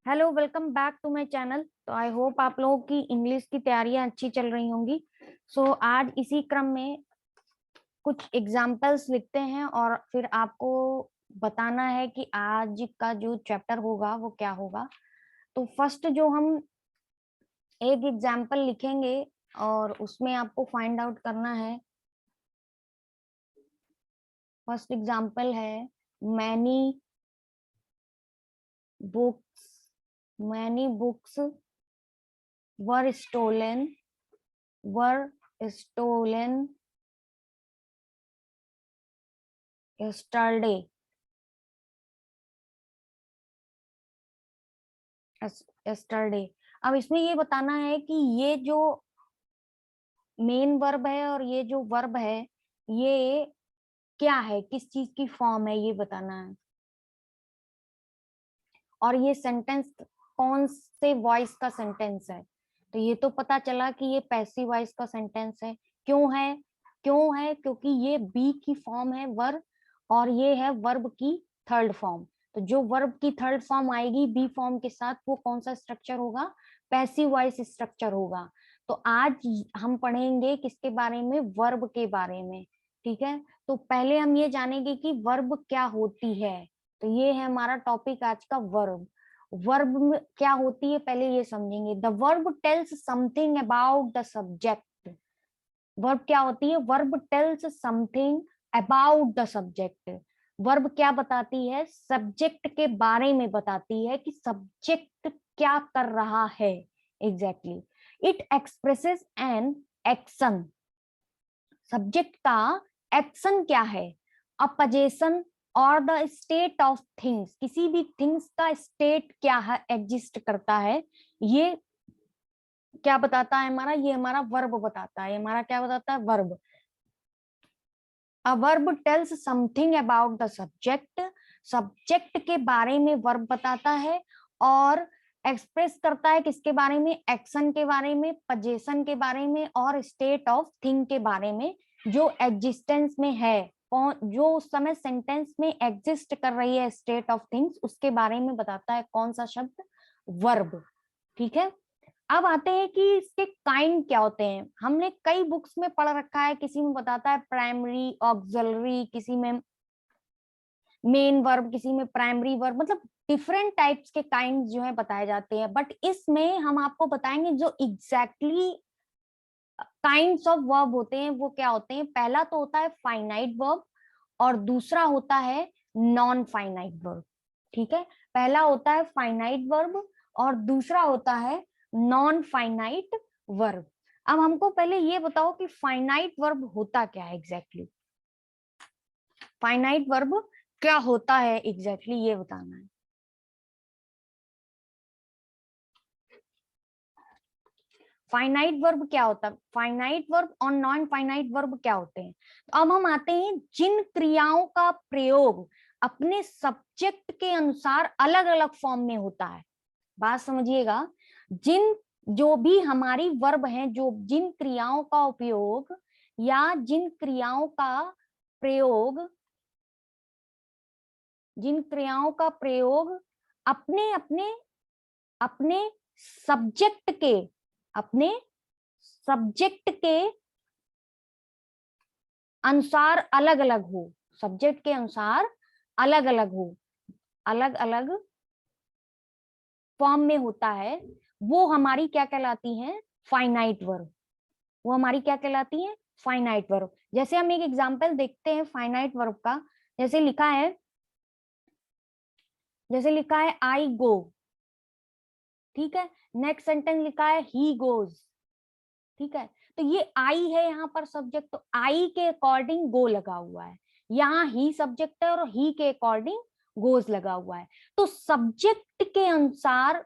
Hello, welcome back to my channel. तो I hope आप लोगों की इंग्लिश की तैयारियां अच्छी चल रही होंगी। आज इसी क्रम में कुछ एग्जाम्पल्स लिखते हैं और फिर आपको बताना है कि आज का जो चैप्टर होगा वो क्या होगा। तो फर्स्ट जो हम एक एग्जाम्पल लिखेंगे और उसमें आपको फाइंड आउट करना है। फर्स्ट एग्जाम्पल है मैनी बुक्स मैनी बुक्स वर स्टोलन वर स्टोलन yesterday yesterday। अब इसमें ये बताना है कि ये जो मेन वर्ब है और ये जो वर्ब है ये क्या है, किस चीज की फॉर्म है, ये बताना है। और ये सेंटेंस कौन से वॉइस का सेंटेंस है। तो ये तो पता चला कि ये पैसिव वॉइस का सेंटेंस है। क्यों है क्योंकि ये बी की फॉर्म है वर्ब और ये है वर्ब की थर्ड फॉर्म। तो जो वर्ब की थर्ड फॉर्म आएगी बी फॉर्म के साथ वो कौन सा स्ट्रक्चर होगा, पैसिव वॉइस स्ट्रक्चर होगा। तो आज हम पढ़ेंगे किसके बारे में, वर्ब के बारे में। ठीक है, तो पहले हम ये जानेंगे कि वर्ब क्या होती है। तो ये है हमारा टॉपिक आज का, वर्ब। वर्ब में क्या होती है पहले ये समझेंगे। The verb tells something about the subject. Verb क्या होती है, verb tells something about the subject. Verb क्या बताती है, सब्जेक्ट के बारे में बताती है कि सब्जेक्ट क्या कर रहा है। Exactly it expresses an action. Subject का एक्शन क्या है, अ पोजीशन और द स्टेट ऑफ थिंग्स। किसी भी थिंग्स का स्टेट क्या है, एग्जिस्ट करता है, ये क्या बताता है हमारा, ये हमारा वर्ब बताता है। हमारा क्या बताता है, verb. A verb tells something about the subject. Subject के बारे में वर्ब बताता है और एक्सप्रेस करता है किसके बारे में, एक्शन के बारे में, पोजीशन के बारे में और स्टेट ऑफ थिंग के बारे में, जो एग्जिस्टेंस में है, जो उस समय सेंटेंस में एग्जिस्ट कर रही है, स्टेट ऑफ थिंग्स, उसके बारे में बताता है कौन सा शब्द, वर्ब। ठीक है, अब आते हैं कि इसके काइंड क्या होते हैं। हमने कई बुक्स में पढ़ रखा है, किसी में बताता है प्राइमरी, ऑक्सिलरी, किसी में मेन वर्ब, किसी में प्राइमरी वर्ब, मतलब डिफरेंट टाइप्स के काइंड जो है बताए जाते हैं। बट इसमें हम आपको बताएंगे जो एग्जैक्टली काइंड्स ऑफ वर्ब होते हैं वो क्या होते हैं। पहला तो होता है फाइनाइट वर्ब और दूसरा होता है नॉन फाइनाइट वर्ब। ठीक है, पहला होता है फाइनाइट वर्ब और दूसरा होता है नॉन फाइनाइट वर्ब। अब हमको पहले ये बताओ कि फाइनाइट वर्ब होता क्या है एग्जैक्टली। फाइनाइट वर्ब क्या होता है एग्जैक्टली, ये बताना है। फाइनाइट वर्ब क्या होता है, फाइनाइट वर्ब और नॉन फाइनाइट वर्ब क्या होते हैं। तो अब हम आते हैं जिन क्रियाओं का प्रयोग अपने सब्जेक्ट के अनुसार अलग अलग फॉर्म में होता है। बात समझिएगा, जिन जो भी हमारी वर्ब हैं, जो जिन क्रियाओं का उपयोग या जिन क्रियाओं का प्रयोग, जिन क्रियाओं का प्रयोग अपने अपने अपने सब्जेक्ट के अपने सब्जेक्ट के अनुसार अलग अलग हो, सब्जेक्ट के अनुसार अलग अलग हो, अलग अलग फॉर्म में होता है, वो हमारी क्या कहलाती है, फाइनाइट वर्ब। वो हमारी क्या कहलाती है, फाइनाइट वर्ब। जैसे हम एक एग्जांपल देखते हैं फाइनाइट वर्ब का। जैसे लिखा है, आई गो। ठीक है, नेक्स्ट सेंटेंस लिखा है ही गोज। ठीक है, तो ये आई है यहाँ पर सब्जेक्ट, तो आई के अकॉर्डिंग गो लगा हुआ है। यहाँ ही सब्जेक्ट है और ही के अकॉर्डिंग गोज लगा हुआ है। तो सब्जेक्ट के अनुसार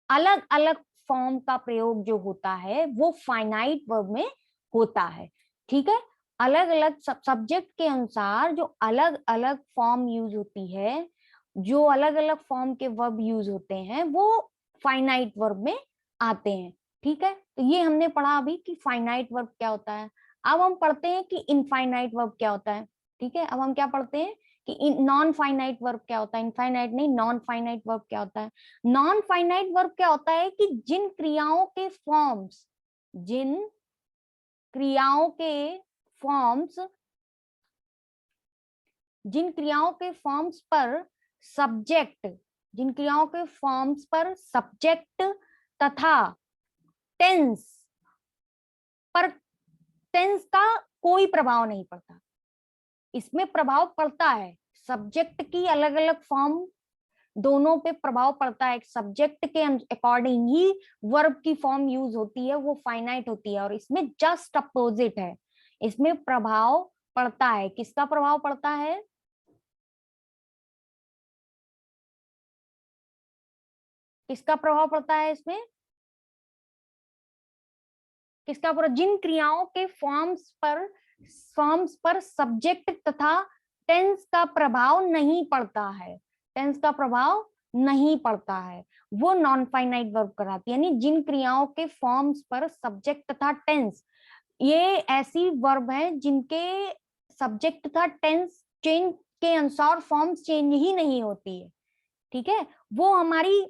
अलग अलग फॉर्म का प्रयोग जो होता है वो फाइनाइट वर्ब में होता है। ठीक है, अलग अलग सब्जेक्ट के अनुसार जो अलग अलग फॉर्म यूज होती है, जो अलग अलग फॉर्म के वर्ब यूज होते हैं वो फाइनाइट वर्ब में आते हैं। ठीक है, तो ये हमने पढ़ा अभी कि फाइनाइट वर्ब क्या होता है। अब हम पढ़ते हैं कि इनफाइनाइट वर्ब क्या होता है। ठीक है, अब हम क्या पढ़ते हैं कि नॉन फाइनाइट वर्ब क्या होता है, इनफाइनाइट नहीं, नॉन फाइनाइट वर्ब क्या होता है। नॉन फाइनाइट वर्ब क्या होता है कि जिन क्रियाओं के फॉर्म्स, जिन क्रियाओं के फॉर्म्स, जिन क्रियाओं के फॉर्म्स पर सब्जेक्ट, जिन क्रियाओं के फॉर्म्स पर सब्जेक्ट तथा टेंस पर, टेंस का कोई प्रभाव नहीं पड़ता। इसमें प्रभाव पड़ता है सब्जेक्ट की अलग अलग फॉर्म, दोनों पे प्रभाव पड़ता है। सब्जेक्ट के अकॉर्डिंग ही वर्ब की फॉर्म यूज होती है, वो फाइनाइट होती है। और इसमें जस्ट अपोजिट है, इसमें प्रभाव पड़ता है। किसका प्रभाव पड़ता है? किसका प्रभाव पड़ता है इसमें? किसका प्रभाव? जिन क्रियाओं के फॉर्म्स पर सब्जेक्ट तथा टेंस का प्रभाव नहीं पड़ता है, टेंस का प्रभाव नहीं पड़ता है, वो नॉन फाइनाइट वर्ब कराती है। यानी जिन क्रियाओं के फॉर्म्स पर सब्जेक्ट तथा टेंस, ये ऐसी वर्ब है जिनके सब्जेक्ट तथा टेंस चेंज के अनुसार फॉर्म्स चेंज ही नहीं होती है, ठीक है, वो हमारी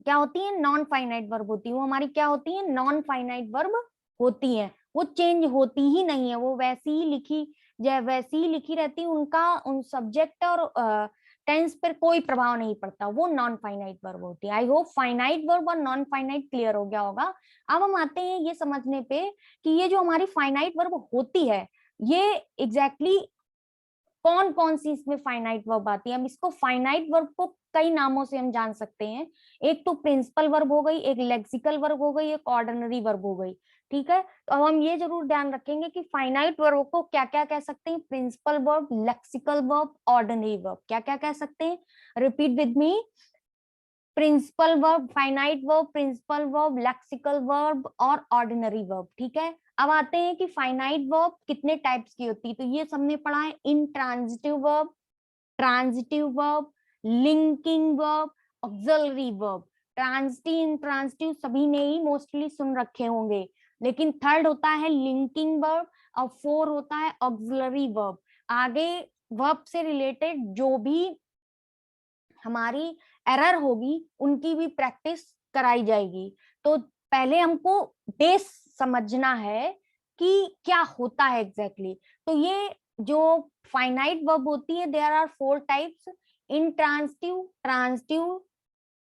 क्या होती है? नॉन फाइनाइट वर्ब होती है। वो हमारी क्या होती है? नॉन फाइनाइट वर्ब होती है। वो चेंज होती ही नहीं है, वो वैसी ही लिखी, वैसी ही लिखी रहती है, उनका उन सब्जेक्ट और टेंस पर कोई प्रभाव नहीं पड़ता, वो नॉन फाइनाइट वर्ब होती है। आई होप फाइनाइट वर्ब और नॉन फाइनाइट क्लियर हो गया होगा। अब हम आते हैं ये समझने पे कि ये जो हमारी फाइनाइट वर्ब होती है, ये एग्जैक्टली कौन कौन सी इसमें फाइनाइट वर्ब आती है। हम इसको फाइनाइट वर्ब को कई नामों से हम जान सकते हैं। एक तो प्रिंसिपल वर्ब हो गई, एक लेक्सिकल वर्ब हो गई, एक ऑर्डिनरी वर्ब हो गई, ठीक है। तो अब हम ये जरूर ध्यान रखेंगे कि फाइनाइट वर्ब को क्या क्या कह सकते हैं? Principal verb, lexical verb, ordinary verb. क्या क्या कह सकते हैं? Repeat with me. Principal verb, finite verb, principal verb, lexical verb और ऑर्डिनरी वर्ब, ठीक है। अब आते हैं कि फाइनाइट वर्ब कितने टाइप्स की होती है। तो ये सबने पढ़ा है, intransitive verb, transitive verb, linking verb, auxiliary verb. Transitive, intransitive सभी ने ही मोस्टली सुन रखे होंगे, लेकिन थर्ड होता है लिंकिंग वर्ब और फोर होता है ऑक्सिलरी वर्ब। आगे वर्ब से रिलेटेड जो भी हमारी एरर होगी उनकी भी प्रैक्टिस कराई जाएगी। तो पहले हमको बेस समझना है कि क्या होता है एग्जैक्टली। तो ये जो फाइनाइट वर्ब होती है, there are four types, intransitive, transitive,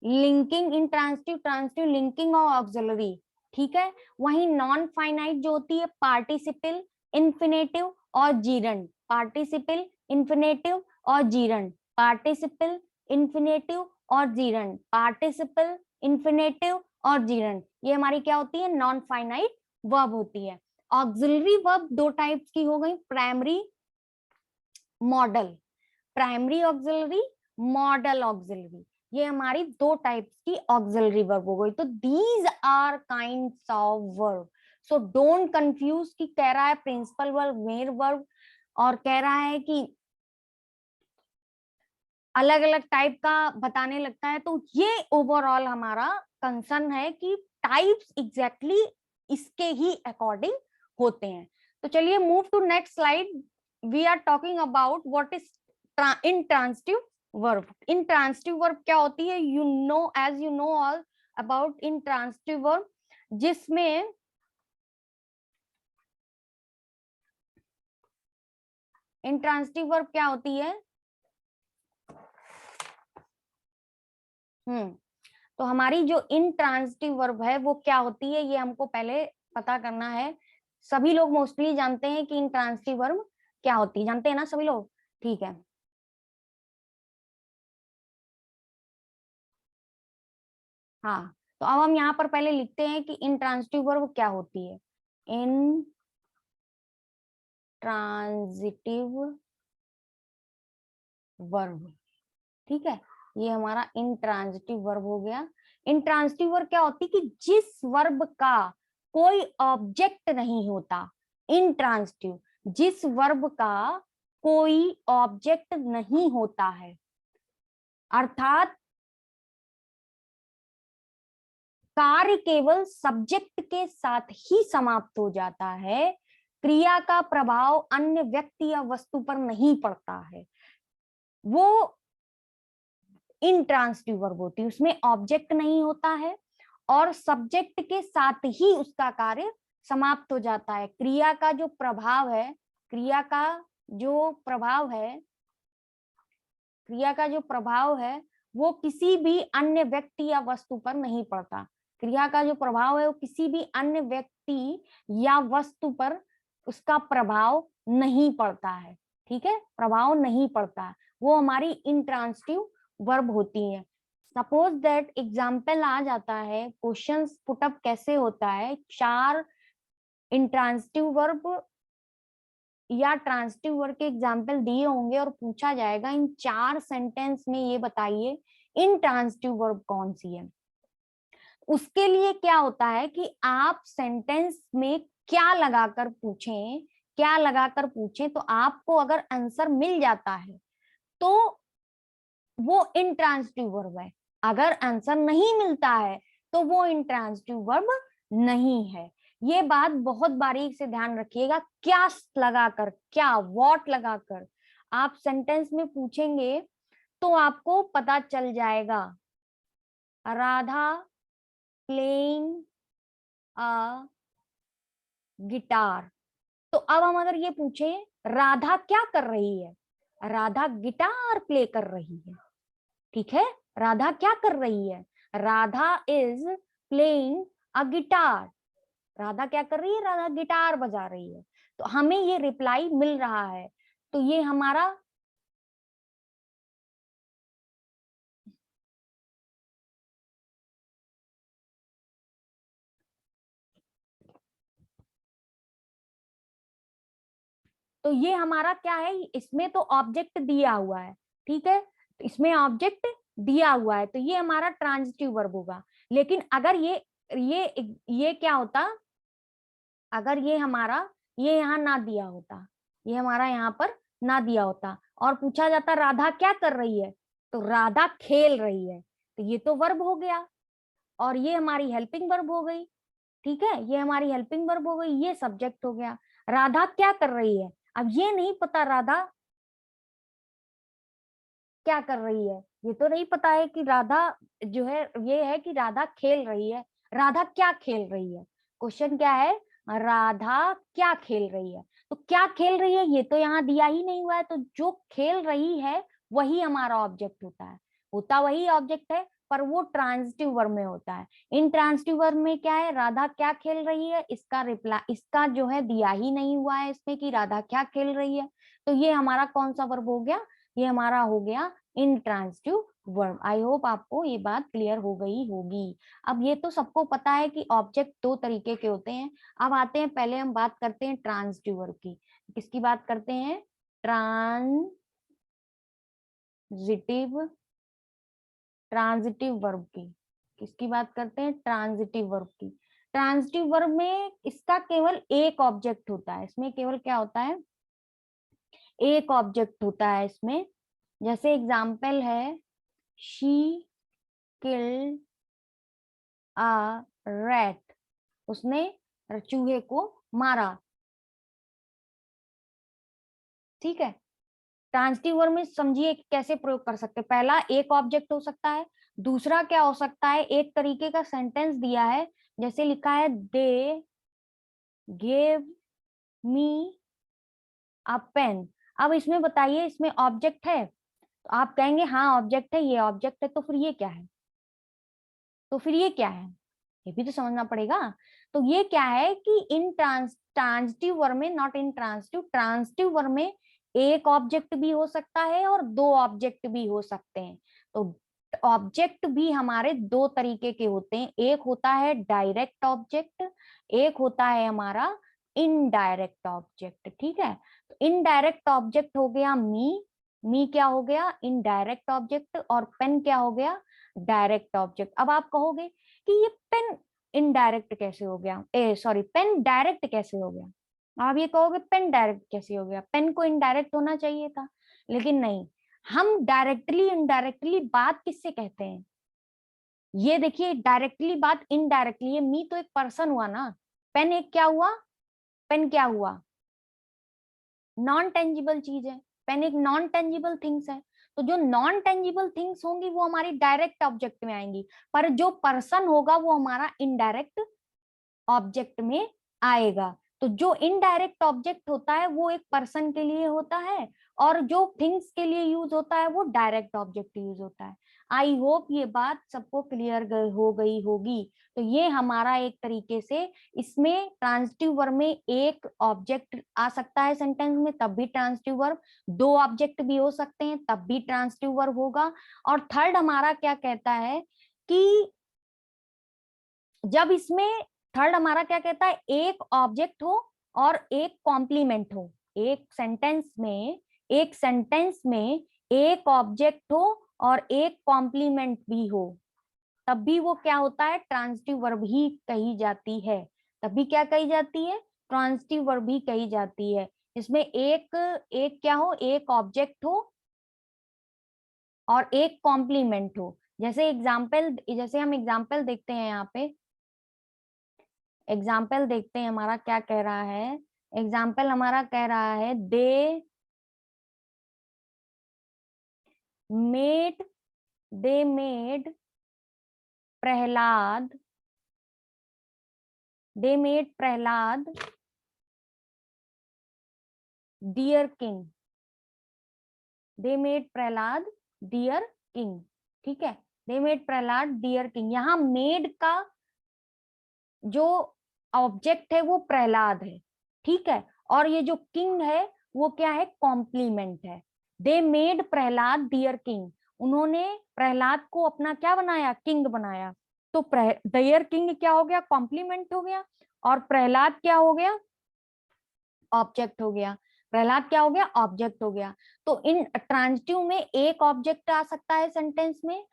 linking, intransitive, transitive, linking और ऑक्सिलरी, ठीक है। वहीं नॉन फाइनाइट जो होती है, पार्टिसिपल, इन्फिनेटिव और जीरंड, पार्टिसिपल, इन्फिनेटिव और जीरंड, पार्टिसिपल, इन्फिनेटिव और जीरंड, पार्टिसिपल, इन्फिनेटिव और जीरंड, ये हमारी क्या होती है? नॉन फाइनाइट वर्ब होती है। ऑक्सिलरी वर्ब दो टाइप्स की हो गई, primary, model. Primary auxiliary, model auxiliary, ये हमारी दो टाइप्स की ऑक्सिलरी वर्ब हो गई। तो these are kinds of verb. So don't confuse कि कह रहा है प्रिंसिपल वर्ब, मेन वर्ब, और कह रहा है कि अलग अलग टाइप का बताने लगता है। तो ये ओवरऑल हमारा कंसर्न है कि टाइप्स एग्जैक्टली इसके ही अकॉर्डिंग होते हैं। तो चलिए move to next slide. We are talking about what is intransitive verb. Intransitive verb क्या होती है? You know, as you know all about intransitive verb, जिसमें इंट्रांजिटिव वर्ब क्या होती है? तो हमारी जो इंट्रांजिटिव वर्ब है वो क्या होती है, ये हमको पहले पता करना है। सभी लोग मोस्टली जानते हैं कि इंट्रांजिटिव वर्ब क्या होती है, जानते हैं ना सभी लोग? ठीक है, हाँ। तो अब हम यहाँ पर पहले लिखते हैं कि इंट्रांजिटिव वर्ब क्या होती है। इंट्रांजिटिव वर्ब, ठीक है, ये हमारा इंट्रांजिटिव वर्ब हो गया। इंट्रांजिटिव वर्ब क्या होती है कि जिस वर्ब का कोई ऑब्जेक्ट नहीं होता। इंट्रांजिटिव, जिस वर्ब का कोई ऑब्जेक्ट नहीं होता है, अर्थात कार्य केवल सब्जेक्ट के साथ ही समाप्त हो जाता है, क्रिया का प्रभाव अन्य व्यक्ति या वस्तु पर नहीं पड़ता है। वो इंट्रांसिटिव वर्ब होती है, उसमें ऑब्जेक्ट नहीं होता है और सब्जेक्ट के साथ ही उसका कार्य समाप्त हो जाता है। क्रिया का जो प्रभाव है, क्रिया का जो प्रभाव है, क्रिया का जो प्रभाव है वो किसी भी अन्य व्यक्ति या वस्तु पर नहीं पड़ता। क्रिया का जो प्रभाव है वो किसी भी अन्य व्यक्ति या वस्तु पर उसका प्रभाव नहीं पड़ता है। ठीक है, प्रभाव नहीं पड़ता है, वो हमारी इंट्रांसिटिव वर्ब होती है। सपोज दैट एग्जाम्पल आ जाता है, क्वेश्चन पुटअप कैसे होता है, 4 इंट्रांसिटिव वर्ब या ट्रांसिटिव वर्ब के एग्जाम्पल दिए होंगे और पूछा जाएगा इन 4 सेंटेंस में ये बताइए इंट्रांसिटिव वर्ब कौन सी है। उसके लिए क्या होता है कि आप सेंटेंस में क्या लगाकर पूछें, क्या लगाकर पूछें, तो आपको अगर आंसर मिल जाता है तो वो इंट्रांसिटिव वर्ब है, अगर आंसर नहीं मिलता है तो वो इंट्रांसिटिव वर्ब नहीं है। ये बात बहुत बारीक से ध्यान रखिएगा, क्या लगाकर, क्या व्हाट लगाकर आप सेंटेंस में पूछेंगे तो आपको पता चल जाएगा। राधा प्लेइंग अ गिटार, तो अब हम अगर ये पूछे राधा क्या कर रही है, राधा गिटार प्ले कर रही है। ठीक है, राधा क्या कर रही है, Radha is playing a guitar, Radha क्या कर रही है, राधा गिटार बजा रही है। तो हमें ये रिप्लाई मिल रहा है, तो ये हमारा तो ये हमारा क्या है, इसमें तो ऑब्जेक्ट दिया हुआ है। ठीक है, तो इसमें ऑब्जेक्ट दिया हुआ है तो ये हमारा ट्रांजिटिव वर्ब होगा। लेकिन अगर ये क्या होता, अगर ये हमारा ये यहाँ ना दिया होता, ये हमारा यहाँ पर ना दिया होता और पूछा जाता राधा क्या कर रही है, तो राधा खेल रही है, तो ये तो वर्ब हो गया और ये हमारी हेल्पिंग वर्ब हो गई। ठीक है, ये हमारी हेल्पिंग वर्ब हो गई, ये सब्जेक्ट हो गया। राधा क्या कर रही है, अब ये नहीं पता राधा क्या कर रही है, ये तो नहीं पता है कि राधा जो है, ये है कि राधा खेल रही है, राधा क्या खेल रही है, क्वेश्चन क्या है, राधा क्या खेल रही है। तो क्या खेल रही है ये तो यहाँ दिया ही नहीं हुआ है, तो जो खेल रही है वही हमारा ऑब्जेक्ट होता वही ऑब्जेक्ट है, पर वो ट्रांजिटिव वर्ब में होता है। इन ट्रांजिटिव वर्ब में क्या है, राधा क्या खेल रही है, इसका रिप्लाई, इसका जो है दिया ही नहीं हुआ है इसमें कि राधा क्या खेल रही है, तो ये हमारा कौन सा वर्ब हो गया, ये हमारा हो गया इंट्रांसिटिव वर्ब। आई होप आपको ये बात क्लियर हो गई होगी। अब ये तो सबको पता है कि ऑब्जेक्ट 2 तरीके के होते हैं। अब आते हैं, पहले हम बात करते हैं ट्रांजिटिव वर्ब की। किसकी बात करते हैं, ट्रांजिटिव ट्रांजिटिव वर्ब की। किसकी बात करते हैं, ट्रांजिटिव वर्ब की। ट्रांजिटिव वर्ब में इसका केवल एक ऑब्जेक्ट होता है, इसमें केवल क्या होता है, एक ऑब्जेक्ट होता है इसमें। जैसे एग्जाम्पल है, शी किल्ड अ रैट, उसने चूहे को मारा। ठीक है, ट्रांजिटिव वर्ब में समझिए कैसे प्रयोग कर सकते हैं। पहला, एक ऑब्जेक्ट हो सकता है। दूसरा क्या हो सकता है, एक तरीके का सेंटेंस दिया है, जैसे लिखा है they gave me a pen. अब इसमें बताइए, इसमें ऑब्जेक्ट है, तो आप कहेंगे हाँ ऑब्जेक्ट है, ये ऑब्जेक्ट है, तो फिर ये क्या है, तो फिर ये क्या है, ये भी तो समझना पड़ेगा। तो ये क्या है कि इन ट्रांजिटिव वर्ब में, not in transitive, transitive verb में एक ऑब्जेक्ट भी हो सकता है और 2 ऑब्जेक्ट भी हो सकते हैं। तो ऑब्जेक्ट भी हमारे 2 तरीके के होते हैं, एक होता है डायरेक्ट ऑब्जेक्ट, एक होता है हमारा इनडायरेक्ट ऑब्जेक्ट। ठीक है, तो इनडायरेक्ट ऑब्जेक्ट हो गया मी क्या हो गया, इनडायरेक्ट ऑब्जेक्ट, और पेन क्या हो गया, डायरेक्ट ऑब्जेक्ट। अब आप कहोगे कि ये पेन इनडायरेक्ट कैसे हो गया, सॉरी पेन डायरेक्ट कैसे हो गया। आप ये कहोगे पेन डायरेक्ट कैसे हो गया, पेन को इनडायरेक्ट होना चाहिए था, लेकिन नहीं, हम डायरेक्टली इनडायरेक्टली बात किससे कहते हैं, ये देखिए डायरेक्टली बात इनडायरेक्टली, ये मी तो एक पर्सन हुआ ना, पेन एक क्या हुआ, पेन क्या हुआ, नॉन टेंजिबल चीज है, पेन एक नॉन टेंजिबल थिंग्स है। तो जो नॉन टेंजिबल थिंग्स होंगी वो हमारी डायरेक्ट ऑब्जेक्ट में आएंगी, पर जो पर्सन होगा वो हमारा इनडायरेक्ट ऑब्जेक्ट में आएगा। तो जो इनडायरेक्ट ऑब्जेक्ट होता है वो एक पर्सन के लिए होता है, और जो थिंग्स के लिए यूज होता है वो डायरेक्ट ऑब्जेक्ट यूज होता है। आई होप ये बात सबको क्लियर हो गई होगी। तो ये हमारा एक तरीके से, इसमें ट्रांजिटिव वर्ब में एक ऑब्जेक्ट आ सकता है सेंटेंस में, तब भी ट्रांजिटिव वर्ब, दो ऑब्जेक्ट भी हो सकते हैं तब भी ट्रांजिटिव वर्ब होगा। और थर्ड हमारा क्या कहता है कि जब इसमें, थर्ड हमारा क्या कहता है, एक ऑब्जेक्ट हो और एक कॉम्प्लीमेंट हो। एक सेंटेंस में, एक सेंटेंस में एक ऑब्जेक्ट हो और एक कॉम्प्लीमेंट भी हो, तब भी वो क्या होता है, ट्रांजिटिव वर्ब ही कही जाती है। तब भी क्या कही जाती है, ट्रांजिटिव वर्ब ही कही जाती है। इसमें एक एक क्या हो, एक ऑब्जेक्ट हो और एक कॉम्प्लीमेंट हो। जैसे एग्जाम्पल, जैसे हम एग्जाम्पल देखते हैं, यहाँ पे एग्जाम्पल देखते हैं हमारा क्या कह रहा है। एग्जाम्पल हमारा कह रहा है, made they made Prahlad, they made Prahlad dear king, they made Prahlad dear king. ठीक है, they made Prahlad dear king. यहाँ मेड का जो ऑब्जेक्ट है वो प्रहलाद है, ठीक है, और ये जो किंग है वो क्या है, कॉम्प्लीमेंट है। They made Prahlad dear king, उन्होंने प्रहलाद को अपना क्या बनाया, किंग बनाया। तो डियर किंग क्या हो गया, कॉम्प्लीमेंट हो गया, और प्रहलाद क्या हो गया, ऑब्जेक्ट हो गया। प्रहलाद क्या हो गया, ऑब्जेक्ट हो गया। तो इन ट्रांजिटिव में एक ऑब्जेक्ट आ सकता है सेंटेंस में।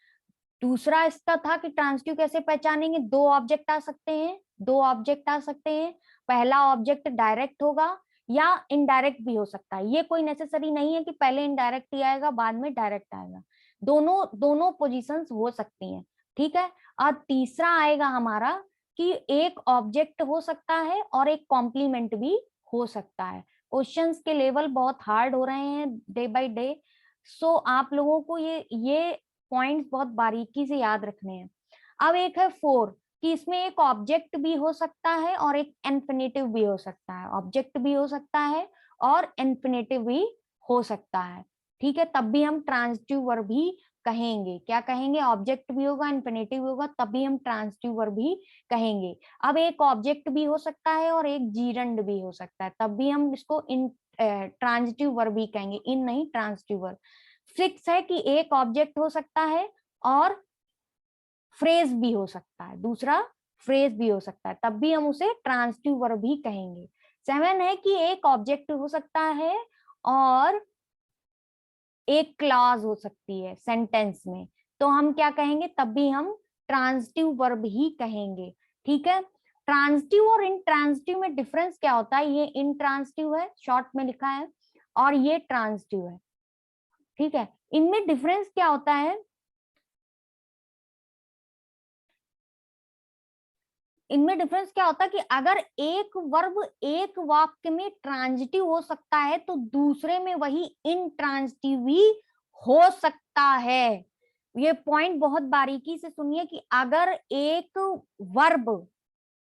दूसरा इसका था कि ट्रांजिटिव कैसे पहचानेंगे, दो ऑब्जेक्ट आ सकते हैं, दो ऑब्जेक्ट आ सकते हैं। पहला ऑब्जेक्ट डायरेक्ट होगा या इनडायरेक्ट भी हो सकता है, ये कोई नेसेसरी नहीं है कि पहले इनडायरेक्ट ही आएगा बाद में डायरेक्ट आएगा, दोनों दोनों पोजीशंस हो सकती हैं। ठीक है, और तीसरा आएगा हमारा कि एक ऑब्जेक्ट हो सकता है और एक कॉम्प्लीमेंट भी हो सकता है। क्वेश्चंस के लेवल बहुत हार्ड हो रहे हैं डे बाय डे, सो आप लोगों को ये पॉइंट्स बहुत बारीकी से याद रखने हैं। अब एक है फोर, कि इसमें एक ऑब्जेक्ट भी हो सकता है और एक इन्फिनेटिव भी हो सकता है, ऑब्जेक्ट भी हो सकता है और इन्फिनेटिव भी हो सकता है। ठीक है, तब भी हम ट्रांजिटिव वर्ब ही कहेंगे। क्या कहेंगे, ऑब्जेक्ट भी होगा इन्फिनेटिव भी होगा तभी हम ट्रांजिटिव वर्ब ही कहेंगे। अब एक ऑब्जेक्ट भी हो सकता है और एक जीरंड भी हो सकता है, तब भी हम इसको इन ट्रांजिटिव वर्ब ही कहेंगे, इन नहीं ट्रांजिटिव वर्ब। फिक्स है कि एक ऑब्जेक्ट हो सकता है और फ्रेज भी हो सकता है, दूसरा फ्रेज भी हो सकता है, तब भी हम उसे ट्रांजिटिव वर्ब ही कहेंगे। 7 है कि एक ऑब्जेक्ट हो सकता है और एक क्लॉज हो सकती है सेंटेंस में, तो हम क्या कहेंगे, तब भी हम ट्रांजिटिव वर्ब ही कहेंगे। ठीक है, ट्रांजिटिव और इंट्रांजिटिव में डिफरेंस क्या होता है, ये इंट्रांजिटिव है शॉर्ट में लिखा है और ये ट्रांजिटिव है। ठीक है, इनमें डिफरेंस क्या होता है, इनमें डिफरेंस क्या होता है कि अगर एक वर्ब एक वाक्य में ट्रांजिटिव हो सकता है तो दूसरे में वही इंट्रांजिटिव भी हो सकता है। ये पॉइंट बहुत बारीकी से सुनिए कि अगर एक वर्ब,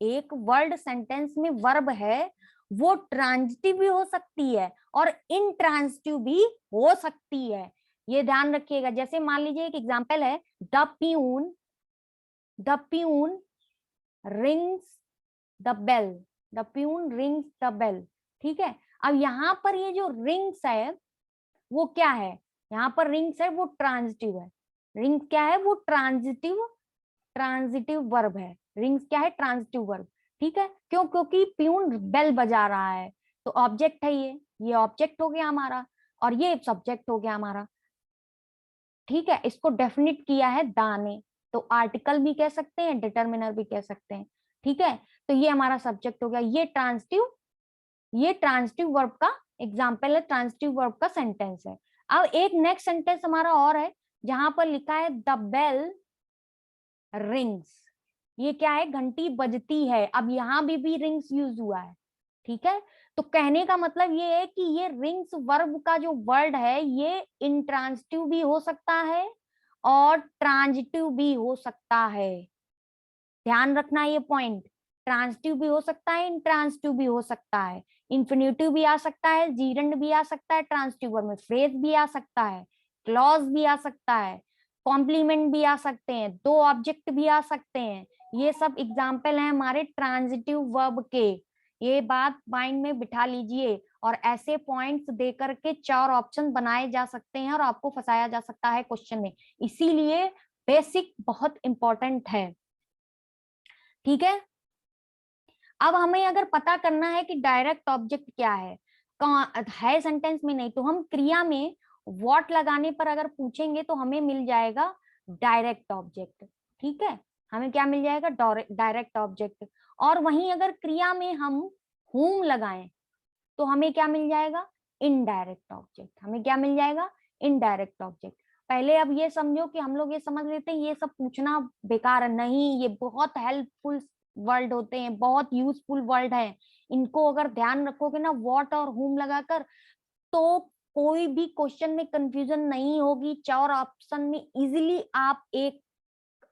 एक वर्ड सेंटेंस में वर्ब है वो ट्रांजिटिव भी हो सकती है और इंट्रांजिटिव भी हो सकती है, ये ध्यान रखिएगा। जैसे मान लीजिए एक एग्जांपल है, the peon rings the bell, the peon rings the bell. ठीक है, अब यहाँ पर ये जो रिंग्स है वो क्या है, यहाँ पर रिंग्स है वो ट्रांजिटिव है, रिंग्स क्या है वो ट्रांजिटिव, ट्रांजिटिव वर्ब है, रिंग्स क्या है ट्रांजिटिव वर्ब। ठीक है, क्यों, क्योंकि प्यून बेल बजा रहा है तो ऑब्जेक्ट है, ये ऑब्जेक्ट हो गया हमारा और ये सब्जेक्ट हो गया हमारा। ठीक है, इसको डेफिनिट किया है दाने, तो आर्टिकल भी कह सकते हैं डिटर्मिनर भी कह सकते हैं। ठीक है, तो ये हमारा सब्जेक्ट हो गया, ये ट्रांजिटिव वर्ब का एग्जाम्पल है, ट्रांजिटिव वर्ब का सेंटेंस है। अब एक नेक्स्ट सेंटेंस हमारा और है जहां पर लिखा है द बेल रिंग्स, ये क्या है, घंटी बजती है। अब यहाँ भी रिंग्स यूज हुआ है। ठीक है, तो कहने का मतलब ये है कि ये रिंग्स वर्ब का जो वर्ड है ये इंट्रांजिटिव भी हो सकता है और ट्रांजिटिव भी हो सकता है। ध्यान रखना ये पॉइंट, ट्रांजिटिव भी हो सकता है, इंट्रांजिटिव भी हो सकता है, इंफिनिटिव भी आ सकता है, जीरंड भी आ सकता है, ट्रांजिटिव वर्ब में फ्रेज भी आ सकता है, क्लॉज भी आ सकता है, कॉम्प्लीमेंट भी आ सकते हैं, दो ऑब्जेक्ट भी आ सकते हैं। ये सब एग्जाम्पल हैं हमारे ट्रांजिटिव वर्ब के। ये बात माइंड में बिठा लीजिए और ऐसे पॉइंट्स देकर के 4 ऑप्शन बनाए जा सकते हैं और आपको फंसाया जा सकता है क्वेश्चन में। इसीलिए बेसिक बहुत इंपॉर्टेंट है। ठीक है, अब हमें अगर पता करना है कि डायरेक्ट ऑब्जेक्ट क्या है सेंटेंस में नहीं, तो हम क्रिया में व्हाट लगाने पर अगर पूछेंगे तो हमें मिल जाएगा डायरेक्ट ऑब्जेक्ट। ठीक है, हमें क्या मिल जाएगा, डायरेक्ट ऑब्जेक्ट। और वहीं अगर क्रिया में हम whom लगाएं तो हमें क्या मिल जाएगा, इनडायरेक्ट ऑब्जेक्ट। हमें क्या मिल जाएगा, इनडायरेक्ट ऑब्जेक्ट। पहले अब ये समझो कि हम लोग ये समझ लेते हैं ये सब पूछना बेकार है, नहीं, ये बहुत हेल्पफुल वर्ड होते हैं, बहुत यूजफुल वर्ड है। इनको अगर ध्यान रखोगे ना व्हाट और whom लगाकर, तो कोई भी क्वेश्चन में कंफ्यूजन नहीं होगी। 4 ऑप्शन में इजीली आप एक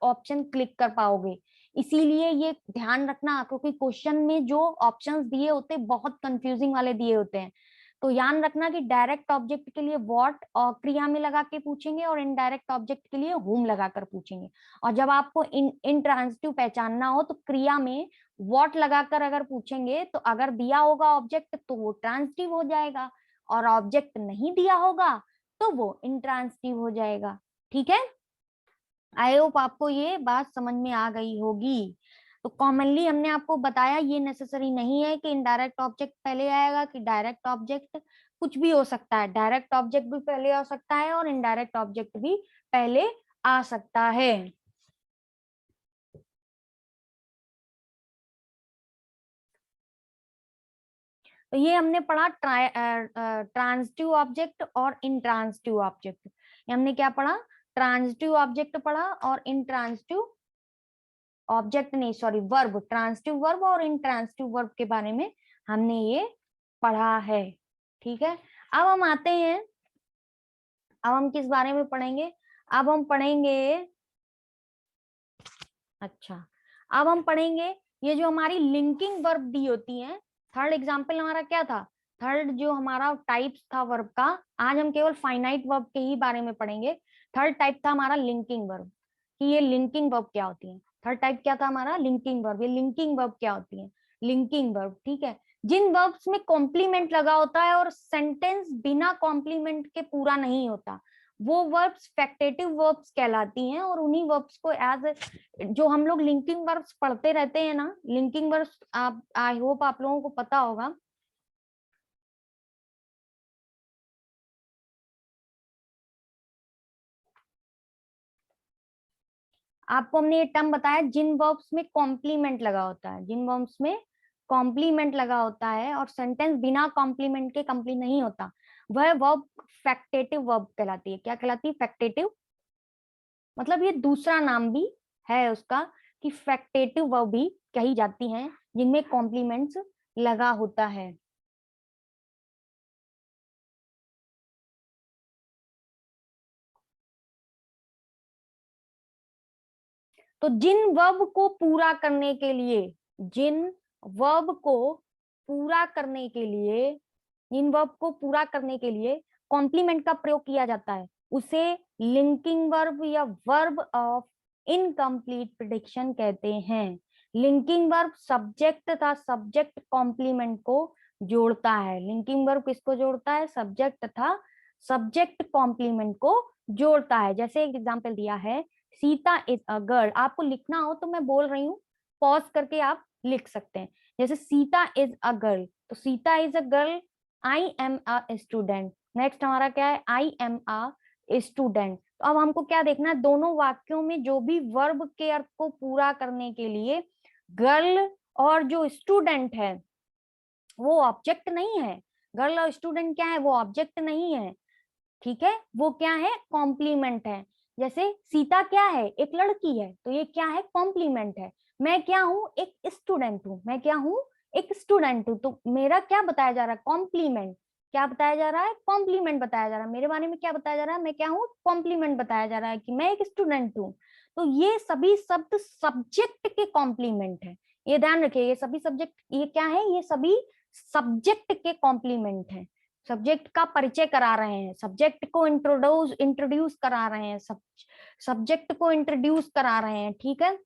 ऑप्शन क्लिक कर पाओगे। इसीलिए ये ध्यान रखना, क्योंकि क्वेश्चन में जो ऑप्शंस दिए होते हैं बहुत कंफ्यूजिंग वाले दिए होते हैं। तो ध्यान रखना कि डायरेक्ट ऑब्जेक्ट के लिए व्हाट और क्रिया में लगा के पूछेंगे और इनडायरेक्ट ऑब्जेक्ट के लिए whom लगाकर पूछेंगे। और जब आपको इंट्रांजिटिव पहचानना हो तो क्रिया में व्हाट लगाकर अगर पूछेंगे तो अगर दिया होगा ऑब्जेक्ट तो वो ट्रांजिटिव हो जाएगा, और ऑब्जेक्ट नहीं दिया होगा तो वो इंट्रांजिटिव हो जाएगा। ठीक है, आई होप आपको ये बात समझ में आ गई होगी। तो कॉमनली हमने आपको बताया ये नेसेसरी नहीं है कि इनडायरेक्ट ऑब्जेक्ट पहले आएगा कि डायरेक्ट ऑब्जेक्ट, कुछ भी हो सकता है। डायरेक्ट ऑब्जेक्ट भी पहले आ सकता है और इनडायरेक्ट ऑब्जेक्ट भी पहले आ सकता है। तो ये हमने पढ़ा ट्रांजिटिव ऑब्जेक्ट और इंट्रांजिटिव ऑब्जेक्ट। हमने क्या पढ़ा, ट्रांजिटिव ऑब्जेक्ट पढ़ा और इंट्रांजिटिव ऑब्जेक्ट नहीं, सॉरी, वर्ब, ट्रांजिटिव वर्ब और इंट्रांजिटिव वर्ब के बारे में हमने ये पढ़ा है। ठीक है, अब हम आते हैं, अब हम किस बारे में पढ़ेंगे, अब हम पढ़ेंगे, अच्छा, अब हम पढ़ेंगे ये जो हमारी लिंकिंग वर्ब दी होती है। थर्ड एग्जाम्पल हमारा क्या था, थर्ड जो हमारा टाइप्स था वर्ब का, आज हम केवल फाइनाइट वर्ब के ही बारे में पढ़ेंगे। थर्ड टाइप था हमारा लिंकिंग वर्ब, कि ये लिंकिंग वर्ब क्या होती है। थर्ड टाइप क्या था हमारा, लिंकिंग वर्ब। ये लिंकिंग वर्ब क्या होती है, लिंकिंग वर्ब, ठीक है, जिन वर्ब्स में कॉम्प्लीमेंट लगा होता है और सेंटेंस बिना कॉम्प्लीमेंट के पूरा नहीं होता, वो वर्ब्स फैक्टेटिव वर्ब्स कहलाती हैं। और उन्हीं वर्ब्स को एज, जो हम लोग लिंकिंग वर्ब्स पढ़ते रहते हैं ना, लिंकिंग वर्ब्स आप, आई होप आप लोगों को पता होगा। आपको हमने ये टर्म बताया, जिन वर्ब्स में कॉम्प्लीमेंट लगा होता है, जिन वर्ब्स में कॉम्प्लीमेंट लगा होता है और सेंटेंस बिना कॉम्प्लीमेंट के कंप्लीट नहीं होता, वह वर्ब फैक्टेटिव वर्ब कहलाती है। क्या कहलाती है, फैक्टेटिव। मतलब ये दूसरा नाम भी है उसका, कि फैक्टेटिव वर्ब भी कही जाती हैं जिनमें कॉम्प्लीमेंट्स लगा होता है। तो जिन वर्ब को पूरा करने के लिए, जिन वर्ब को पूरा करने के लिए, जिन वर्ब को पूरा करने के लिए कॉम्प्लीमेंट का प्रयोग किया जाता है उसे लिंकिंग वर्ब या वर्ब ऑफ इनकम्प्लीट प्रिडिक्शन कहते हैं। लिंकिंग वर्ब सब्जेक्ट तथा सब्जेक्ट कॉम्प्लीमेंट को जोड़ता है। लिंकिंग वर्ब किसको जोड़ता है, सब्जेक्ट तथा सब्जेक्ट कॉम्प्लीमेंट को जोड़ता है। जैसे एक एग्जांपल दिया है, सीता इज अ गर्ल। आपको लिखना हो तो मैं बोल रही हूँ, पॉज करके आप लिख सकते हैं। जैसे सीता इज अ गर्ल, तो Sita is a girl, I am a student. Next हमारा क्या है, आई एम अ स्टूडेंट। तो अब हमको क्या देखना है, दोनों वाक्यों में जो भी वर्ब के अर्थ को पूरा करने के लिए गर्ल और जो स्टूडेंट है वो ऑब्जेक्ट नहीं है। गर्ल और स्टूडेंट क्या है, वो ऑब्जेक्ट नहीं है, ठीक है, वो क्या है, कॉम्प्लीमेंट है। जैसे सीता क्या है, एक लड़की है, तो ये क्या है, कॉम्प्लीमेंट है। मैं क्या हूं, एक स्टूडेंट हूं, मैं क्या हूं, एक स्टूडेंट हूँ, तो मेरा क्या बताया जा रहा है, कॉम्प्लीमेंट। क्या बताया जा रहा है, कॉम्प्लीमेंट बताया जा रहा है। मेरे बारे में क्या बताया जा रहा है, मैं क्या हूँ, कॉम्प्लीमेंट बताया जा रहा है कि मैं एक स्टूडेंट हूँ। तो ये सभी शब्द सब्जेक्ट के कॉम्प्लीमेंट है, ये ध्यान रखिए। ये सभी सब्जेक्ट, ये क्या है, ये सभी सब्जेक्ट के कॉम्प्लीमेंट है। सब्जेक्ट का परिचय करा रहे हैं, सब्जेक्ट को इंट्रोड्यूस करा रहे हैं, सब्जेक्ट को इंट्रोड्यूस करा रहे हैं, ठीक है।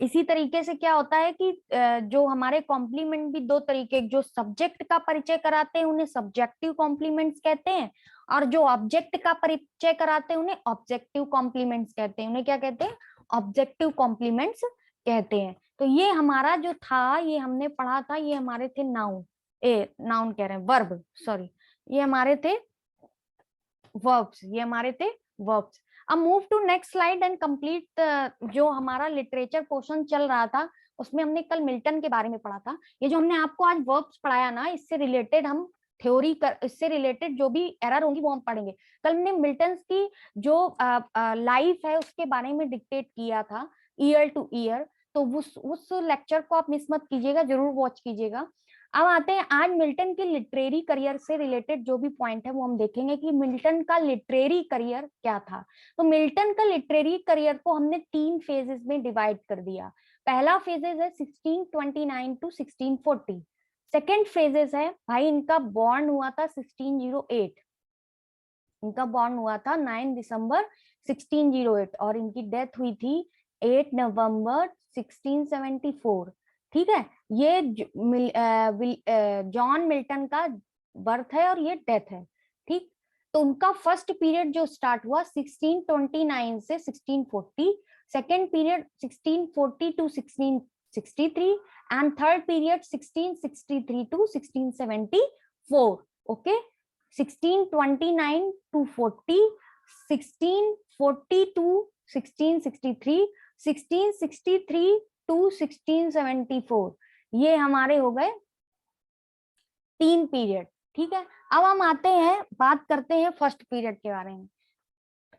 इसी तरीके से क्या होता है कि जो हमारे कॉम्प्लीमेंट भी दो तरीके, जो सब्जेक्ट का परिचय कराते हैं उन्हें सब्जेक्टिव कॉम्प्लीमेंट्स कहते हैं, और जो ऑब्जेक्ट का परिचय कराते हैं उन्हें ऑब्जेक्टिव कॉम्प्लीमेंट्स कहते हैं। उन्हें क्या कहते हैं, ऑब्जेक्टिव कॉम्प्लीमेंट्स कहते हैं। तो ये हमारा जो था, ये हमने पढ़ा था, ये हमारे थे नाउन, नाउन कह रहे हैं, वर्ब, सॉरी, ये हमारे थे वर्ब्स, ये हमारे थे वर्ब्स। अब move to next slide and complete. जो हमारा लिटरेचर पोर्शन चल रहा था उसमें हमने कल मिल्टन के बारे में पढ़ा था। ये जो हमने आपको आज वर्ब्स पढ़ाया ना, इससे रिलेटेड हम थ्योरी कर, इससे रिलेटेड जो भी एरर होंगी वो हम पढ़ेंगे। कल हमने मिल्टन की जो लाइफ है उसके बारे में डिक्टेट किया था, ईयर टू ईयर। तो उस लेक्चर को आप मिस मत कीजिएगा, जरूर वॉच कीजिएगा। अब आते हैं आज मिल्टन के लिटरेरी करियर से रिलेटेड जो भी पॉइंट है वो हम देखेंगे कि मिल्टन का लिटरेरी करियर क्या था। तो मिल्टन का लिटरेरी करियर को हमने 3 फेजेस में डिवाइड कर दिया। पहला फेजेस है 1629 टू 1640। सेकेंड फेजेस है, भाई इनका बॉर्न हुआ था 1608, इनका बॉर्न हुआ था 9 दिसंबर 1608 और इनकी डेथ हुई थी 8 नवंबर 1674, ठीक है। ये जॉन मिल्टन का बर्थ है और ये डेथ है, ठीक। तो उनका फर्स्ट पीरियड जो स्टार्ट हुआ 1629 से 1640, second period 1640 to 1663 and third period 1663 to 1674, okay. 1629 to 40, 1640 to 1663, 1663 to 1674, ये हमारे हो गए 3 पीरियड, ठीक है। अब हम आते हैं, बात करते हैं फर्स्ट पीरियड के बारे में।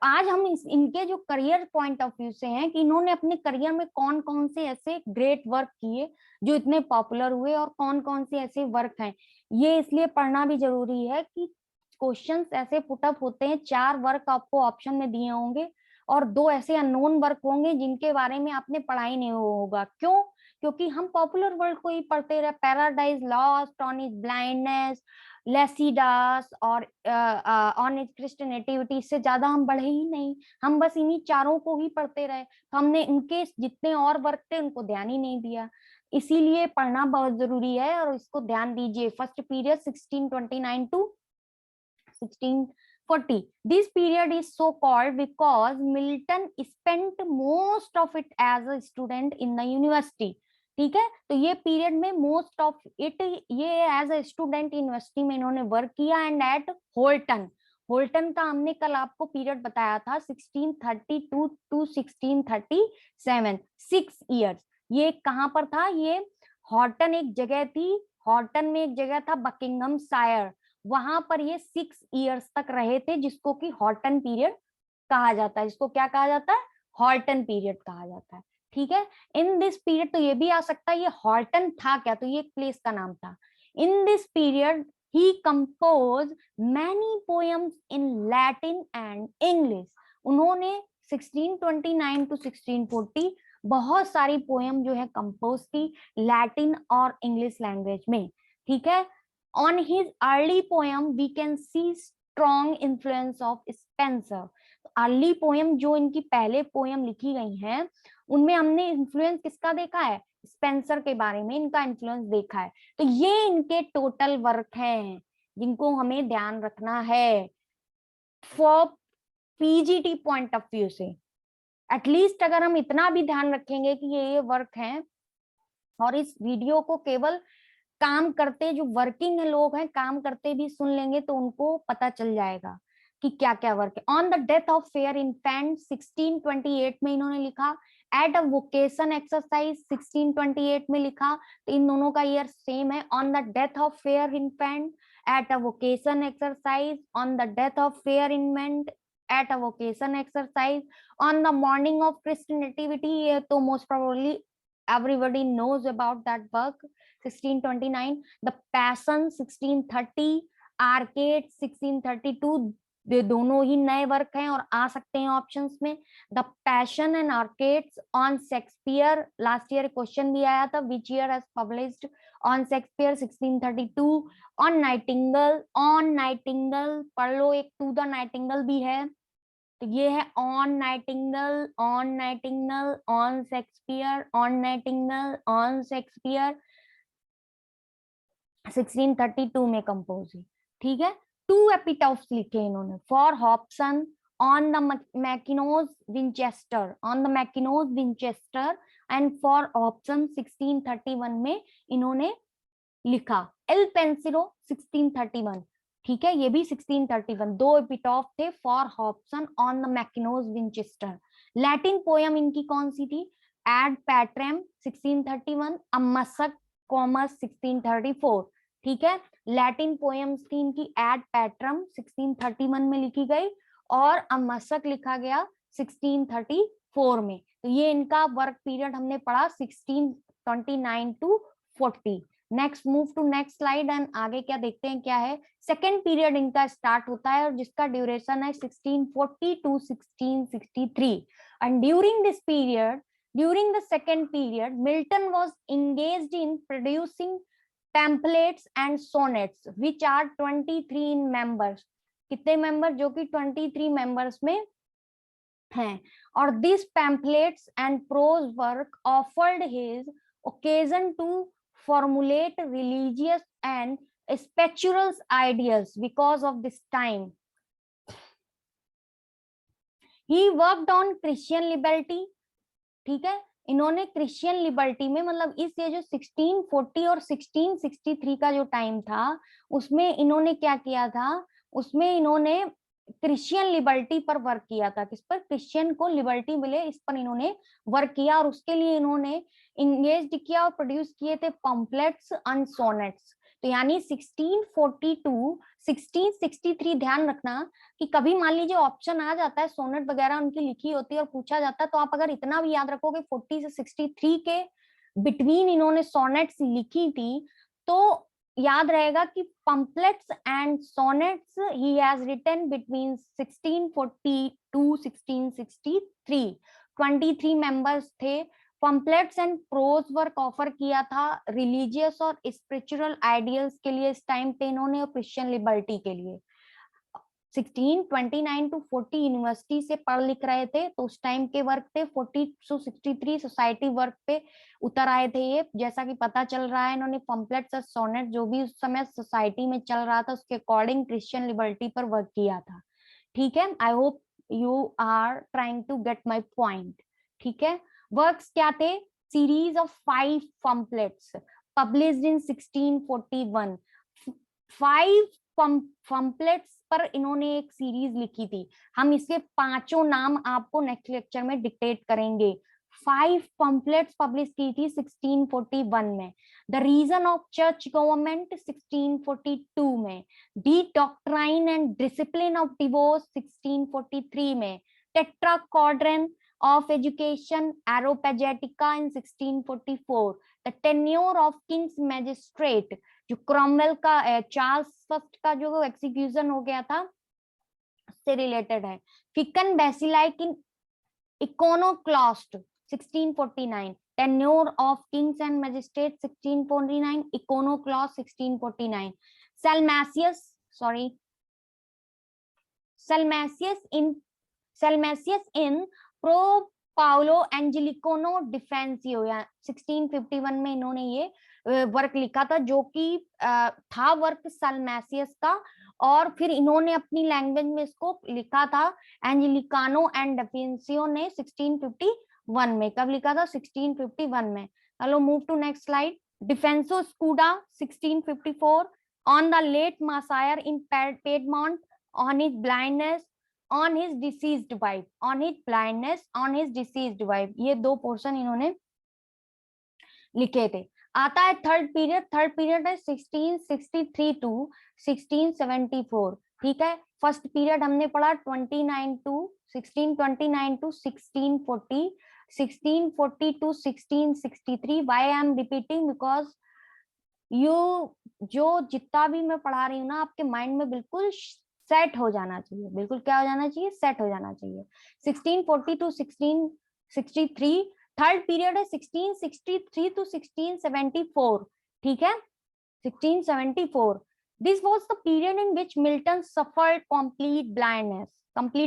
आज हम इनके जो करियर पॉइंट ऑफ व्यू से हैं कि इन्होंने अपने करियर में कौन कौन से ऐसे ग्रेट वर्क किए जो इतने पॉपुलर हुए, और कौन कौन से ऐसे वर्क हैं। ये इसलिए पढ़ना भी जरूरी है कि क्वेश्चंस ऐसे पुटअप होते हैं, 4 वर्क आपको ऑप्शन में दिए होंगे और 2 ऐसे अननोन वर्क होंगे जिनके बारे में आपने पढ़ा ही नहीं होगा। क्यों? क्योंकि हम पॉपुलर वर्ड को ही पढ़ते रहे, Paradise Lost, on his blindness, Lycidas और ऑन हिज क्रिस्टियन नेटिविटी, इससे ज्यादा हम बढ़े ही नहीं। हम बस इन्हीं 4 को ही पढ़ते रहे, तो हमने इनके जितने और वर्क थे उनको ध्यान ही नहीं दिया। इसीलिए पढ़ना बहुत जरूरी है और इसको ध्यान दीजिए। First period 1629 to 1640. This period is so called because Milton spent most of it as a student in the university. ठीक है, तो ये पीरियड में मोस्ट ऑफ इट ये एज अ स्टूडेंट यूनिवर्सिटी में इन्होंने वर्क किया एंड एट होल्टन। होल्टन का हमने कल आपको पीरियड बताया था 1632 टू 1637, 6 इयर्स। ये कहाँ पर था, ये हॉर्टन एक जगह थी, हॉर्टन में एक जगह था बकिंगम शायर, वहां पर ये 6 इयर्स तक रहे थे, जिसको कि हॉर्टन पीरियड कहा जाता है। इसको क्या कहा जाता है, हॉर्टन पीरियड कहा जाता है, ठीक है। इन दिस पीरियड, तो ये भी आ सकता है ये हॉर्टन था क्या, तो ये एक प्लेस का नाम था। In this period he compose many poems in Latin and English. उन्होंने 1629 टू 1640 बहुत सारी पोएम जो है कंपोज की लैटिन और इंग्लिश लैंग्वेज में, ठीक है। On his early poem we can see strong influence of Spenser. Early poem जो इनकी पहले पोएम लिखी गई हैं उनमें हमने इन्फ्लुएंस किसका देखा है, स्पेंसर के बारे में इनका इन्फ्लुएंस देखा है। तो ये इनके टोटल वर्क हैं जिनको हमें ध्यान रखना है for PGT point of view से। एटलीस्ट अगर हम इतना भी ध्यान रखेंगे कि ये वर्क हैं, और इस वीडियो को केवल काम करते जो वर्किंग लोग हैं काम करते भी सुन लेंगे तो उनको पता चल जाएगा कि क्या क्या वर्क है। On the death of fair infant 1628 में इन्होंने लिखा, एट अ वोकेशन एक्सरसाइज 1628 में लिखा, तो इन दोनों का ईयर सेम है। On the death of fair infant at a vocation exercise, on the death of fair infant at a vocation exercise, on the morning of Christ nativity, ये तो most probably everybody knows about that work. 1629, The Passion 1630, Arcade 1632, ये दोनों ही नए work हैं और आ सकते हैं options में. The passion and arcades on Shakespeare, last year question भी आया था, which year has published on Shakespeare 1632. On Nightingale पढ़ लो, एक टू द नाइटिंगल भी है, तो ये है on Nightingale on Shakespeare, on Nightingale on Shakespeare 1632 में कंपोज हुई. ठीक है, 2 एपिटाफ्स लिखे इन्होंने. For Hobson on the marchioness Winchester and for Hobson 1631 में इन्होंने लिखा. Il Penseroso 1631. ठीक है, ये भी 1631. 2 एपिटाफ थे for Hobson on the marchioness Winchester. Latin poem इनकी कौन सी थी? एड पैट्रम 1631, अमसक कॉमर्स 1634. ठीक है, लैटिन पोयम्स थी इनकी एड पैट्रम 1631 में लिखी गई और अमसक लिखा गया 1634 में. तो ये इनका वर्क पीरियड हमने पढ़ा 1629 to 40. Next, move to next slide and आगे क्या देखते हैं क्या है. सेकेंड पीरियड इनका स्टार्ट होता है और जिसका ड्यूरेशन है 1640 to 1663. And during this period, during the second period, Milton was engaged in producing pamphlets and sonnets which are 23 in members. कितने मेंबर? जो कि 23 मेंबर्स में हैं. और this pamphlets and prose work offered his occasion to formulate religious and spiritual ideas because of this time. He worked on Christian liberty. ठीक है, इन्होंने Christian liberty में, मतलब इस ये जो 1640 और 1663 का जो टाइम था उसमें इन्होंने क्या किया था, उसमें इन्होंने क्रिश्चियन लिबर्टी पर वर्क किया था. किस पर? क्रिश्चियन को लिबर्टी मिले, इस पर इन्होंने वर्क किया और उसके लिए इन्होंने इंगेज किया और प्रोड्यूस किए थे पम्पलेट्स एंड सोनेट्स. तो यानी 1642 1663, ध्यान रखना कि कभी मान लीजिए ऑप्शन आ जाता है सोनेट वगैरह उनकी लिखी होती है और पूछा जाता है, तो आप अगर इतना भी याद रखोगे 40 से 63 के बिटवीन इन्होंने सोनेट्स लिखी थी, तो याद रहेगा कि pamphlets and sonnets he has written between 1640 to 1663. 23 members थे. Pamphlets and prose work offer किया था रिलीजियस और स्पिरिचुअल आइडियल्स के लिए इस टाइम पे इन्होंने, और क्रिश्चियन लिबर्टी के लिए. 1629 to 40 यूनिवर्सिटी से पढ़ लिख रहे थे, तो उस टाइम के वर्क थे. 40 to 63 सोसाइटी वर्क पे उतर आए थे ये. जैसा कि पता चल रहा है, इन्होंने पम्पलेट्स और सोनेट जो भी उस समय सोसाइटी में चल रहा था उसके अकॉर्डिंग क्रिश्चियन लिबर्टी पर वर्क किया था. ठीक है, I hope you are trying to get my point. ठीक है, वर्क्स क्या थे? Series of 5 pamphlets published in 1641. 5 pamphlets पर इन्होंने एक सीरीज लिखी थी. हम इसके 5 नाम आपको नेक्स्ट लेक्चर में डिक्टेट करेंगे. 5 पम्पलेट्स पब्लिश की थी 1641 में. The reason of church government 1642 में. The doctrine and discipline of divorce 1643 में. Tetrachordon of education Areopagitica in 1644. The tenure of King's Magistrate, जो क्रॉमवेल का चार्ल्स फर्स्ट का जो एक्सिक्यूशन हो गया था से रिलेटेड है. Eikon Basilike in Eikonoklastes 1649. Tenure of Kings and Magistrates 1649. Iconoclast 1649. Salmasius in Pro Paolo Angelico Defensio, 1651 में इन्होंने ये वर्क लिखा था, जो कि था वर्क सल्मैसियस का, और फिर इन्होंने अपनी लैंग्वेज में इसको लिखा था एंजेलिकानो एंड डिफेंसियो ने 1651 में. कब लिखा था? 1651 में. चलो move to next slide. Defensio Secunda 1654. On the late massacre in Piedmont, on his blindness, on his deceased wife, on his blindness, on his deceased wife. ये 2 पोर्शन इन्होंने लिखे थे. आता है थर्ड पीरियड है 1663 to 1674. ठीक है, फर्स्ट पीरियड हमने पढ़ा 1629 to 1640. 1640 to 1663. Why I am repeating? Because जो जितना भी मैं पढ़ा रही हूँ ना, आपके माइंड में बिल्कुल सेट हो जाना चाहिए, बिल्कुल क्या हो जाना चाहिए, सेट हो जाना चाहिए। 1640 टू 1663, थर्ड पीरियड है 1663 टू 1674, ठीक है, 1674। This was the period in which Milton suffered complete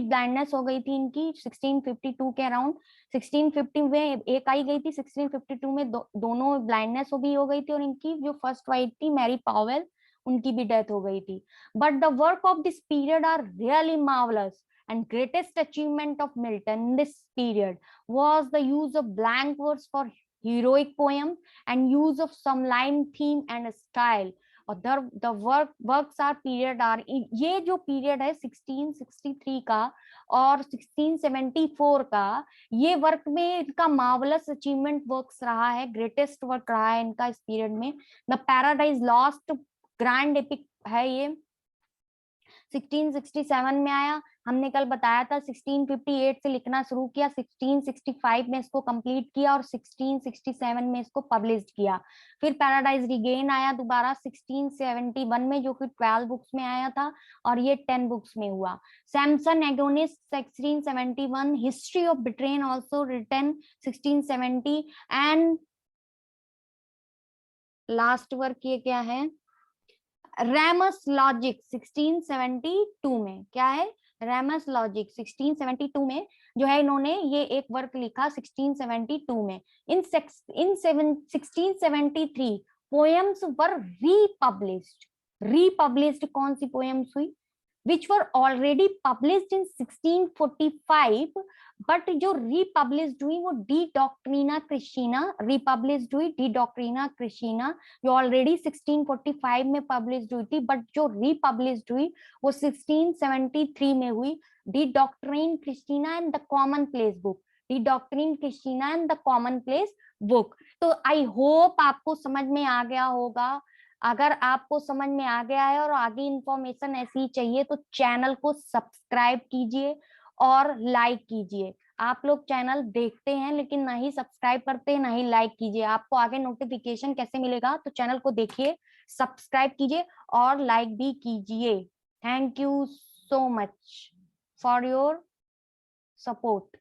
blindness हो गई थी इनकी 1652 के अराउंड। 1650 में एक आई गई थी, 1652 में दोनों ब्लाइंडनेस हो गई थी, और इनकी जो फर्स्ट वाइफ थी मैरी पावेल, उनकी भी डेथ हो गई थी। But the work of this period are really marvellous, and greatest achievement of Milton in this period was the use of blank verse for heroic poem and use of some line theme and style. और the works are period are, ये जो period है 1663 का और 1674 का, ये work में इनका मार्वलस अचीवमेंट वर्क्स रहा है, ग्रेटेस्ट वर्क रहा है इनका इस पीरियड में। The paradise lost grand epic है ये, 1667 में आया। हमने कल बताया था 1658 से लिखना शुरू किया, 1665 में इसको कंप्लीट किया और 1667 में इसको पब्लिश किया। फिर पैराडाइज रिगेन आया दोबारा 1671 में, जो कि 12 बुक्स में आया था, और ये 10 बुक्स में हुआ। Samson Agonistes 1671, history of Britain also written 1670, and last work ये क्या है, रैमस लॉजिक 1672 में, क्या है, रैमस लॉजिक 1672 में जो है इन्होंने ये एक वर्क लिखा 1672 में। इन 1673 पोएम्स वर रीपब्लिश्ड कौन सी पोएम्स हुई, which were already published in 1645, but जो रीपब्लिश्ड हुई वो डी डॉक्ट्रिना क्रिस्टीना रिपब्लिश्ड हुई, डी डॉक्ट्रिना क्रिस्टीना जो ऑलरेडी 1645 में पब्लिश्ड हुई थी, बट जो रीपब्लिश्ड हुई वो 1673 में हुई, De Doctrina Christiana and the common place book, De Doctrina Christiana and the common place book. तो आई होप आपको समझ में आ गया होगा। अगर आपको समझ में आ गया है और आगे इंफॉर्मेशन ऐसी चाहिए तो चैनल को सब्सक्राइब कीजिए और लाइक कीजिए। आप लोग चैनल देखते हैं लेकिन ना ही सब्सक्राइब करते हैं ना ही लाइक कीजिए, आपको आगे नोटिफिकेशन कैसे मिलेगा? तो चैनल को देखिए, सब्सक्राइब कीजिए और लाइक भी कीजिए। Thank you so much for your support.